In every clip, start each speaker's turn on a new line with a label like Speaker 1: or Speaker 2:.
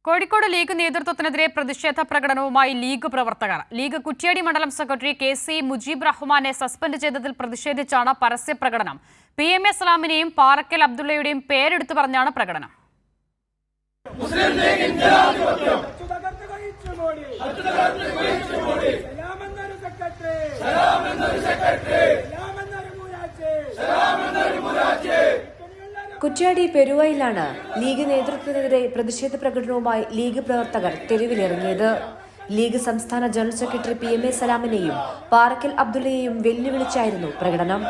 Speaker 1: Kozhikode league നേതൃത്വത്തിനെതിരെ പ്രതിഷേധ പ്രകടനവുമായി league പ്രവർത്തകർ. League Kuttiadi മണ്ഡലം സെക്രട്ടറി കെ.സി. മുജീബ് റഹ്മാനെ സസ്പെൻഡ് ചെയ്തതിൽ പ്രതിഷേധിച്ചാണ് പരസ്യ പ്രകടനം. പി.എം.എ. സലാമിനെയും പാറക്കൽ അബ്ദുള്ളയുടെയും പേരെടുത്തു പറഞ്ഞാണ് പ്രകടനം.
Speaker 2: കുറ്റ്യാടി പെരുവയിലാണ് ലീഗ് നേതൃത്വത്തിനെതിരെ പ്രതിഷേധ പ്രകടനവുമായി ലീഗ് പ്രവർത്തകർ തെരുവിലിറങ്ങിയത്. ലീഗ് സംസ്ഥാന ജനറൽ സെക്രട്ടറി പി.എം.എ. സലാമിനെയും പാറക്കൽ അബ്ദുള്ളയെയും വെല്ലുവിളിച്ചായിരുന്നു പ്രകടനം.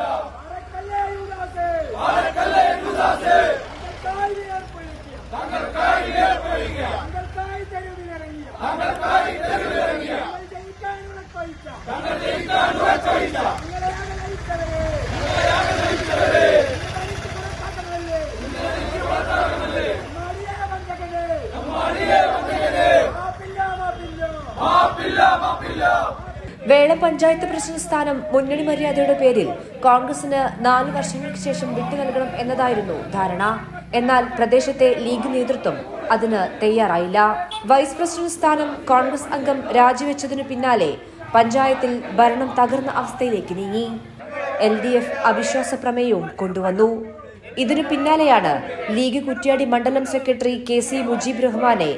Speaker 2: വേള പഞ്ചായത്ത് പ്രസിഡന്റ് സ്ഥാനം മുന്നണി മര്യാദയുടെ പേരിൽ കോൺഗ്രസിന് 4 വർഷങ്ങൾക്ക് ശേഷം വിട്ടു നൽകണം എന്നതായിരുന്നു ധാരണ. എന്നാൽ പ്രദേശത്തെ ലീഗ് നേതൃത്വം അതിന് തയ്യാറായില്ല. വൈസ് പ്രസിഡന്റ് സ്ഥാനം കോൺഗ്രസ് അംഗം രാജിവെച്ചതിനു പിന്നാലെ പഞ്ചായത്തിൽ ഭരണം തകർന്ന അവസ്ഥയിലേക്ക് നീങ്ങി. LDF അവിശ്വാസ പ്രമേയവും കൊണ്ടുവന്നു. ഇതിനു പിന്നാലെയാണ് ലീഗ് കുറ്റ്യാടി മണ്ഡലം സെക്രട്ടറി കെ.സി. മുജീബ് റഹ്മാനെ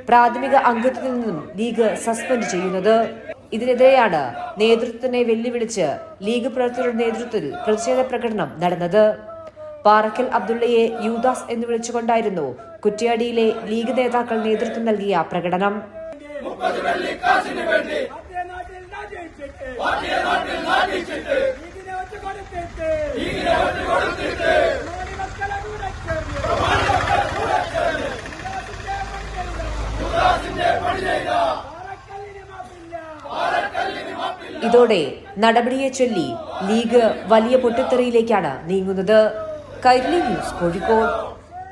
Speaker 2: പ്രാഥമിക അംഗത്വത്തിൽ നിന്നും ലീഗ് സസ്പെൻഡ് ചെയ്യുന്നത്. ഇതിനെതിരെയാണ് നേതൃത്വത്തിനെ വെല്ലുവിളിച്ച് ലീഗ് പ്രവർത്തകരുടെ നേതൃത്വത്തിൽ പ്രതിഷേധ പ്രകടനം നടന്നത്. പാറക്കൽ അബ്ദുള്ളയെ യൂദാസ് എന്ന് വിളിച്ചുകൊണ്ടായിരുന്നു കുറ്റ്യാടിയിലെ ലീഗ് നേതാക്കൾ നേതൃത്വം നൽകിയ പ്രകടനം. ഇതോടെ നടപടിയെ ചൊല്ലി ലീഗ് വലിയ പൊട്ടിത്തെറിയിലേക്കാണ് നീങ്ങുന്നത്. കൈരളി ന്യൂസ്, കോഴിക്കോട്.